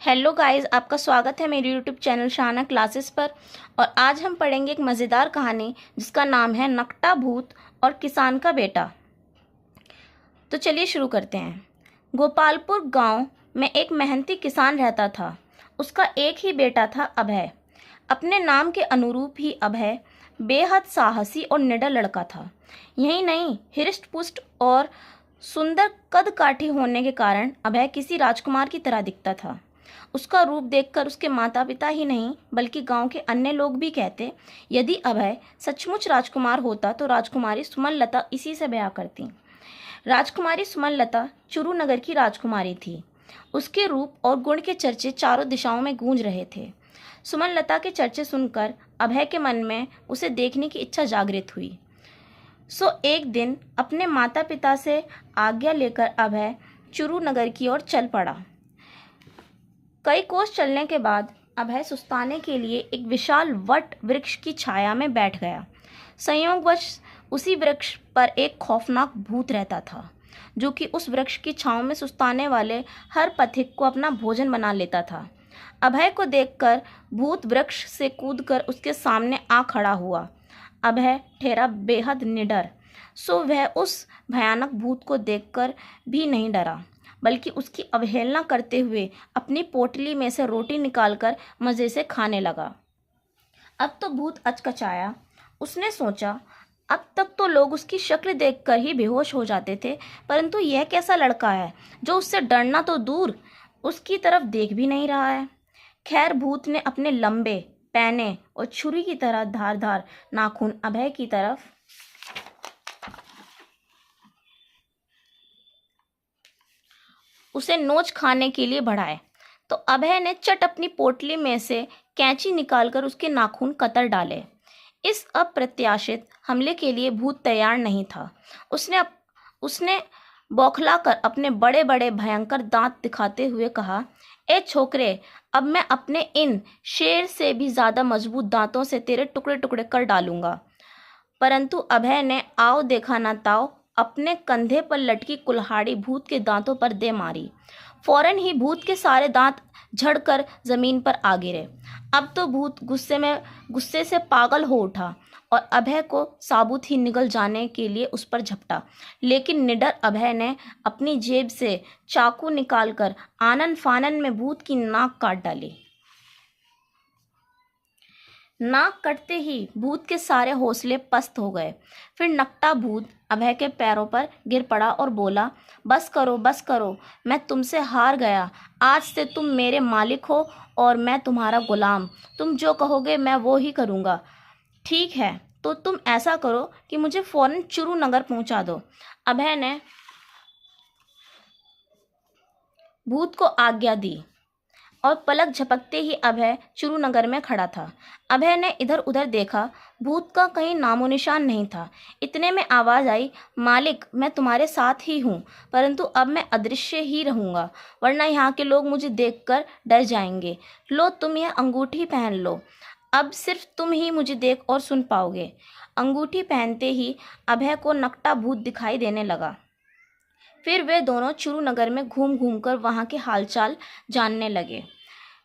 Hello guys, आपका स्वागत है मेरे यूट्यूब चैनल शाहाना क्लासेस पर। और आज हम पढ़ेंगे एक मज़ेदार कहानी जिसका नाम है नकटा भूत और किसान का बेटा। तो चलिए शुरू करते हैं। गोपालपुर गांव में एक मेहनती किसान रहता था। उसका एक ही बेटा था, अभय। अपने नाम के अनुरूप ही अभय बेहद साहसी और निडर लड़का था। यही नहीं, हिष्ट पुष्ट और सुंदर कद काठी होने के कारण अभय किसी राजकुमार की तरह दिखता था। उसका रूप देखकर उसके माता पिता ही नहीं बल्कि गांव के अन्य लोग भी कहते, यदि अभय सचमुच राजकुमार होता तो राजकुमारी सुमनलता इसी से ब्याह करती। राजकुमारी सुमनलता चुरू नगर की राजकुमारी थी। उसके रूप और गुण के चर्चे चारों दिशाओं में गूंज रहे थे। सुमनलता के चर्चे सुनकर अभय के मन में उसे देखने की इच्छा जागृत हुई। सो एक दिन अपने माता पिता से आज्ञा लेकर अभय चुरू नगर की ओर चल पड़ा। कई कोस चलने के बाद अभय सुस्ताने के लिए एक विशाल वट वृक्ष की छाया में बैठ गया। संयोगवश उसी वृक्ष पर एक खौफनाक भूत रहता था, जो कि उस वृक्ष की छांव में सुस्ताने वाले हर पथिक को अपना भोजन बना लेता था। अभय को देखकर भूत वृक्ष से कूदकर उसके सामने आ खड़ा हुआ। अभय ठहरा बेहद निडर, सो वह उस भयानक भूत को देखकर भी नहीं डरा, बल्कि उसकी अवहेलना करते हुए अपनी पोटली में से रोटी निकालकर मज़े से खाने लगा। अब तो भूत अचकचाया। उसने सोचा, अब तक तो लोग उसकी शक्ल देखकर ही बेहोश हो जाते थे, परंतु यह कैसा लड़का है जो उससे डरना तो दूर उसकी तरफ देख भी नहीं रहा है। खैर, भूत ने अपने लंबे पैने और छुरी की तरह धारदार नाखून अभय की तरफ उसे नोच खाने के लिए बढ़ाए, तो अभय ने चट अपनी पोटली में से कैंची निकालकर उसके नाखून कतर डाले। इस अप्रत्याशित हमले के लिए भूत तैयार नहीं था। उसने बौखलाकर अपने बड़े बड़े भयंकर दांत दिखाते हुए कहा, ए छोकरे, अब मैं अपने इन शेर से भी ज़्यादा मजबूत दांतों से तेरे टुकड़े टुकड़े कर डालूंगा। परंतु अभय ने आओ देखा ना ताओ अपने कंधे पर लटकी कुल्हाड़ी भूत के दांतों पर दे मारी। फौरन ही भूत के सारे दांत झड़कर जमीन पर आ गिरे। अब तो भूत गुस्से से पागल हो उठा और अभय को साबुत ही निगल जाने के लिए उस पर झपटा। लेकिन निडर अभय ने अपनी जेब से चाकू निकालकर आनन फानन में भूत की नाक काट डाली। नाक कटते ही भूत के सारे हौसले पस्त हो गए। फिर नकटा भूत अभय के पैरों पर गिर पड़ा और बोला, बस करो, मैं तुमसे हार गया। आज से तुम मेरे मालिक हो और मैं तुम्हारा गुलाम। तुम जो कहोगे मैं वो ही करूँगा। ठीक है, तो तुम ऐसा करो कि मुझे फौरन चुरू नगर पहुँचा दो। अभय ने भूत को आज्ञा दी और पलक झपकते ही अभय चुरू नगर में खड़ा था। अभय ने इधर उधर देखा, भूत का कहीं नामो निशान नहीं था। इतने में आवाज़ आई, मालिक, मैं तुम्हारे साथ ही हूँ, परंतु अब मैं अदृश्य ही रहूँगा, वरना यहाँ के लोग मुझे देखकर डर जाएंगे। लो, तुम यह अंगूठी पहन लो। अब सिर्फ तुम ही मुझे देख और सुन पाओगे। अंगूठी पहनते ही अभय को नकटा भूत दिखाई देने लगा। फिर वे दोनों चुरू नगर में घूम घूम कर वहाँ के हालचाल जानने लगे।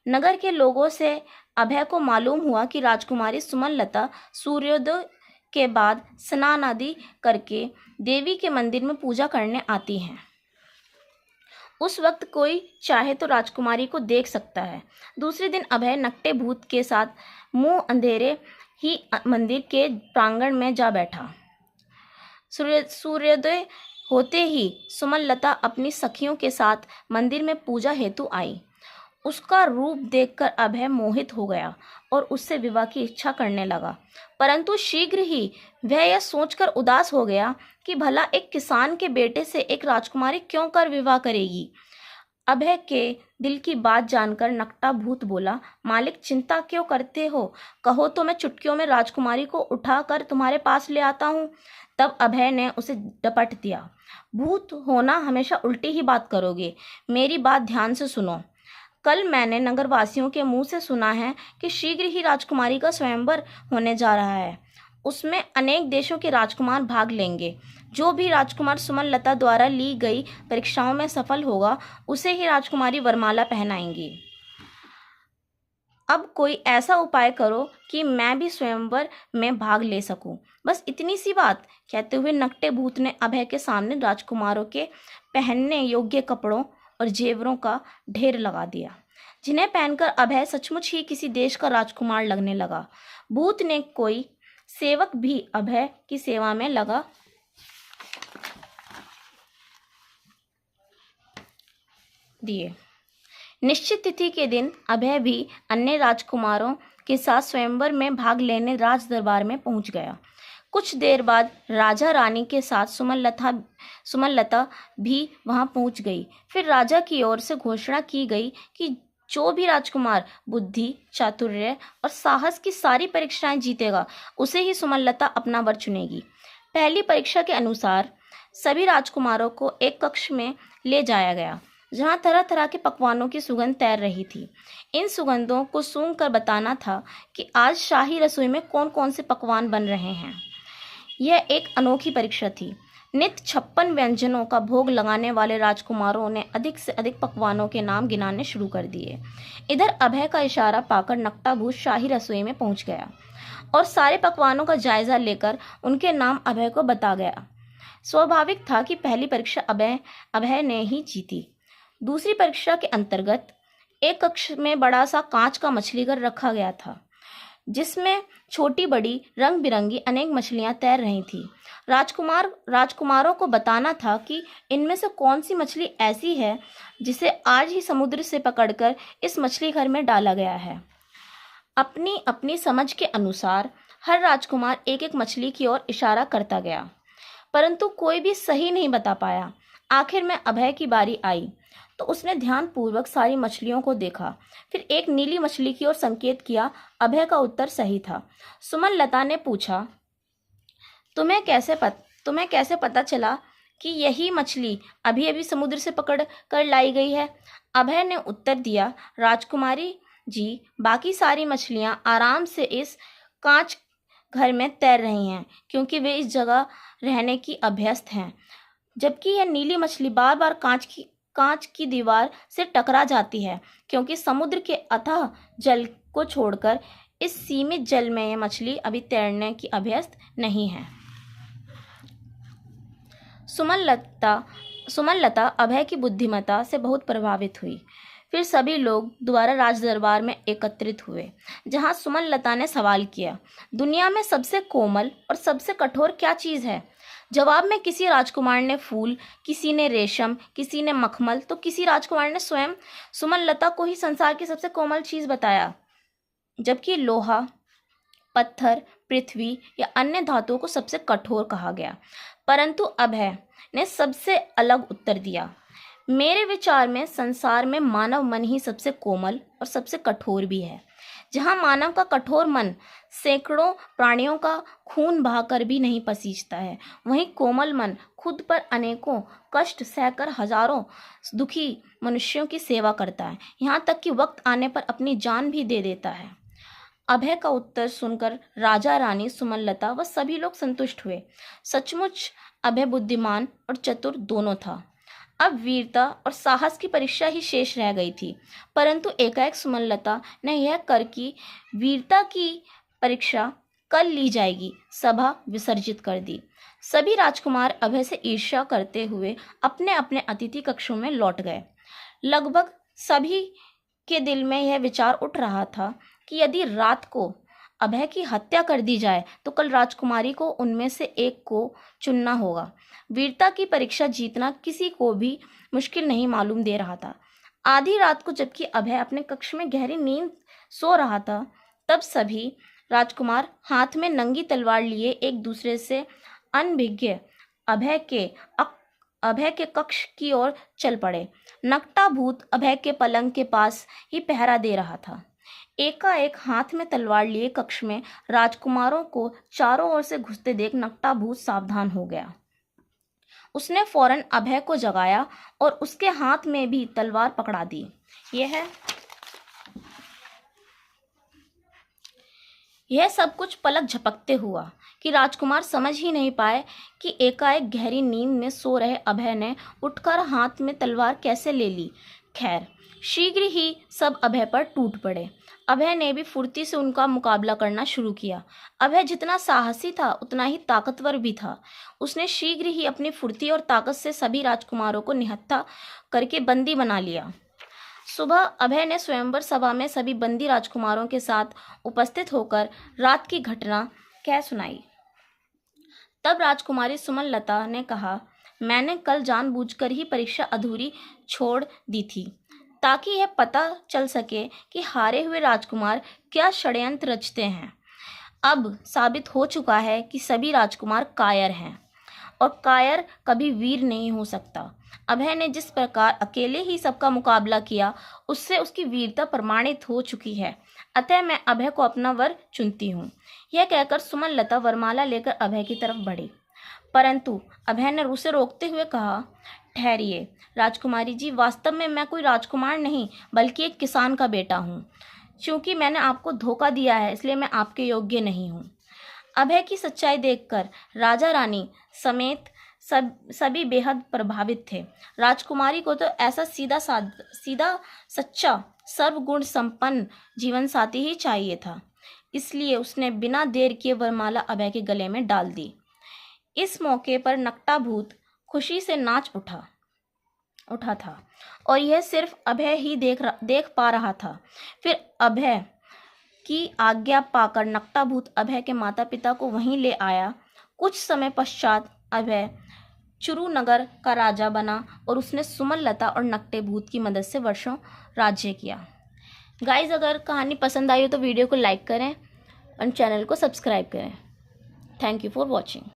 नगर के लोगों से अभय को मालूम हुआ कि राजकुमारी सुमनलता सूर्योदय के बाद स्नान आदि करके देवी के मंदिर में पूजा करने आती हैं। उस वक्त कोई चाहे तो राजकुमारी को देख सकता है। दूसरे दिन अभय नकटे भूत के साथ मुंह अंधेरे ही मंदिर के प्रांगण में जा बैठा। सूर्योदय होते ही सुमनलता अपनी सखियों के साथ मंदिर में पूजा हेतु आई। उसका रूप देखकर अभय मोहित हो गया और उससे विवाह की इच्छा करने लगा, परंतु शीघ्र ही वह यह सोचकर उदास हो गया कि भला एक किसान के बेटे से एक राजकुमारी क्यों कर विवाह करेगी। अभय के दिल की बात जानकर नकटा भूत बोला, मालिक, चिंता क्यों करते हो? कहो तो मैं चुटकियों में राजकुमारी को उठाकर तुम्हारे पास ले आता हूँ। तब अभय ने उसे डपट दिया, भूत होना हमेशा उल्टी ही बात करोगे। मेरी बात ध्यान से सुनो। कल मैंने नगरवासियों के मुंह से सुना है कि शीघ्र ही राजकुमारी का स्वयंवर होने जा रहा है। उसमें अनेक देशों के राजकुमार भाग लेंगे। जो भी राजकुमार सुमनलता द्वारा ली गई परीक्षाओं में सफल होगा, उसे ही राजकुमारी वरमाला पहनाएंगी। अब कोई ऐसा उपाय करो कि मैं भी स्वयंवर में भाग ले सकूं। बस इतनी सी बात कहते हुए नकटे भूत ने अभय के सामने राजकुमारों के पहनने योग्य कपड़ों और जेवरों का ढेर लगा दिया, जिन्हें पहनकर अभय सचमुच ही किसी देश का राजकुमार लगने लगा। भूत ने कोई सेवक भी अभय की सेवा में लगा दिए। निश्चित तिथि के दिन अभय भी अन्य राजकुमारों के साथ स्वयंवर में भाग लेने राज दरबार में पहुंच गया। कुछ देर बाद राजा रानी के साथ सुमनलता भी वहां पहुंच गई। फिर राजा की ओर से घोषणा की गई कि जो भी राजकुमार बुद्धि, चातुर्य और साहस की सारी परीक्षाएं जीतेगा, उसे ही सुमनलता अपना वर चुनेगी। पहली परीक्षा के अनुसार सभी राजकुमारों को एक कक्ष में ले जाया गया, जहां तरह तरह के पकवानों की सुगंध तैर रही थी। इन सुगंधों को सूंघ कर बताना था कि आज शाही रसोई में कौन कौन से पकवान बन रहे हैं। यह एक अनोखी परीक्षा थी। नित्य 56 व्यंजनों का भोग लगाने वाले राजकुमारों ने अधिक से अधिक पकवानों के नाम गिनाने शुरू कर दिए। इधर अभय का इशारा पाकर नकटाभूत शाही रसोई में पहुंच गया और सारे पकवानों का जायजा लेकर उनके नाम अभय को बता गया। स्वाभाविक था कि पहली परीक्षा अभय ने ही जीती। दूसरी परीक्षा के अंतर्गत एक कक्ष में बड़ा सा कांच का मछली घर रखा गया था, जिसमें छोटी बड़ी रंग बिरंगी अनेक मछलियां तैर रही थी। राजकुमारों को बताना था कि इनमें से कौन सी मछली ऐसी है जिसे आज ही समुद्र से पकड़कर इस मछली घर में डाला गया है। अपनी अपनी समझ के अनुसार हर राजकुमार एक एक मछली की ओर इशारा करता गया, परंतु कोई भी सही नहीं बता पाया। आखिर में अभय की बारी आई तो उसने ध्यानपूर्वक सारी मछलियों को देखा, फिर एक नीली मछली की ओर संकेत किया। अभय का उत्तर सही था। सुमनलता ने पूछा, तुम्हें कैसे पता चला कि यही मछली अभी अभी समुद्र से पकड़ कर लाई गई है? अभय ने उत्तर दिया, राजकुमारी जी, बाकी सारी मछलियां आराम से इस कांच घर में तैर रही हैं, क्योंकि वे इस जगह रहने की अभ्यस्त हैं, जबकि यह नीली मछली बार बार कांच की दीवार से टकरा जाती है, क्योंकि समुद्र के अथाह जल को छोड़कर इस सीमित जल में यह मछली अभी तैरने की अभ्यस्त नहीं है। सुमनलता अभय की बुद्धिमत्ता से बहुत प्रभावित हुई। फिर सभी लोग दोबारा राज दरबार में एकत्रित हुए, जहां सुमनलता ने सवाल किया, दुनिया में सबसे कोमल और सबसे कठोर क्या चीज़ है? जवाब में किसी राजकुमार ने फूल, किसी ने रेशम, किसी ने मखमल, तो किसी राजकुमार ने स्वयं सुमनलता को ही संसार की सबसे कोमल चीज़ बताया, जबकि लोहा, पत्थर, पृथ्वी या अन्य धातुओं को सबसे कठोर कहा गया। परंतु अभय ने सबसे अलग उत्तर दिया, मेरे विचार में संसार में मानव मन ही सबसे कोमल और सबसे कठोर भी है। जहाँ मानव का कठोर मन सैकड़ों प्राणियों का खून बहाकर भी नहीं पसीजता है, वहीं कोमल मन खुद पर अनेकों कष्ट सहकर हजारों दुखी मनुष्यों की सेवा करता है, यहाँ तक कि वक्त आने पर अपनी जान भी दे देता है। अभय का उत्तर सुनकर राजा रानी, सुमनलता व सभी लोग संतुष्ट हुए। सचमुच अभय बुद्धिमान और चतुर दोनों था। अब वीरता और साहस की परीक्षा ही शेष रह गई थी, परंतु एकाएक सुमनलता ने यह कर कि वीरता की परीक्षा कल ली जाएगी सभा विसर्जित कर दी। सभी राजकुमार अभय से ईर्ष्या करते हुए अपने अपने अतिथि कक्षों में लौट गए। लगभग सभी के दिल में यह विचार उठ रहा था कि यदि रात को अभय की हत्या कर दी जाए तो कल राजकुमारी को उनमें से एक को चुनना होगा। वीरता की परीक्षा जीतना किसी को भी मुश्किल नहीं मालूम दे रहा था। आधी रात को जबकि अभय अपने कक्ष में गहरी नींद सो रहा था, तब सभी राजकुमार हाथ में नंगी तलवार लिए एक दूसरे से अनभिज्ञ अभय के कक्ष की ओर चल पड़े। नकटाभूत अभय के पलंग के पास ही पहरा दे रहा था। एकाएक हाथ में तलवार लिए कक्ष में राजकुमारों को चारों ओर से घुसते देख नकटाभूत सावधान हो गया। उसने फौरन अभय को जगाया और उसके हाथ में भी तलवार पकड़ा दी। यह सब कुछ पलक झपकते हुआ कि राजकुमार समझ ही नहीं पाए कि एकाएक गहरी नींद में सो रहे अभय ने उठकर हाथ में तलवार कैसे ले ली। खैर, शीघ्र ही सब अभय पर टूट पड़े। अभय ने भी फुर्ती से उनका मुकाबला करना शुरू किया। अभय जितना साहसी था उतना ही ताकतवर भी था। उसने शीघ्र ही अपनी फुर्ती और ताकत से सभी राजकुमारों को निहत्था करके बंदी बना लिया। सुबह अभय ने स्वयंवर सभा में सभी बंदी राजकुमारों के साथ उपस्थित होकर रात की घटना कह सुनाई। तब राजकुमारी सुमनलता ने कहा, मैंने कल जानबूझकर ही परीक्षा अधूरी छोड़ दी थी ताकि यह पता चल सके कि हारे हुए राजकुमार क्या षड्यंत्र रचते हैं। अब साबित हो चुका है कि सभी राजकुमार कायर हैं और कायर कभी वीर नहीं हो सकता। अभय ने जिस प्रकार अकेले ही सबका मुकाबला किया उससे उसकी वीरता प्रमाणित हो चुकी है, अतः मैं अभय को अपना वर चुनती हूँ। यह कहकर सुमनलता वरमाला लेकर अभय की तरफ बढ़ी, परंतु अभय ने उसे रोकते हुए कहा, ठहरिए राजकुमारी जी, वास्तव में मैं कोई राजकुमार नहीं बल्कि एक किसान का बेटा हूँ। क्योंकि मैंने आपको धोखा दिया है इसलिए मैं आपके योग्य नहीं हूँ। अभय की सच्चाई देखकर राजा रानी समेत सभी बेहद प्रभावित थे। राजकुमारी को तो ऐसा सीधा सच्चा सर्वगुण संपन्न जीवन साथी ही चाहिए था, इसलिए उसने बिना देर किए वरमाला अभय के गले में डाल दी। इस मौके पर नकटा भूत खुशी से नाच उठा था और यह सिर्फ अभय ही देख पा रहा था। फिर अभय की आज्ञा पाकर नकटा भूत अभय के माता पिता को वहीं ले आया। कुछ समय पश्चात अभय चुरू नगर का राजा बना और उसने सुमनलता और नकटे भूत की मदद से वर्षों राज्य किया। गाइज, अगर कहानी पसंद आई हो तो वीडियो को लाइक करें और चैनल को सब्सक्राइब करें। Thank you for watching.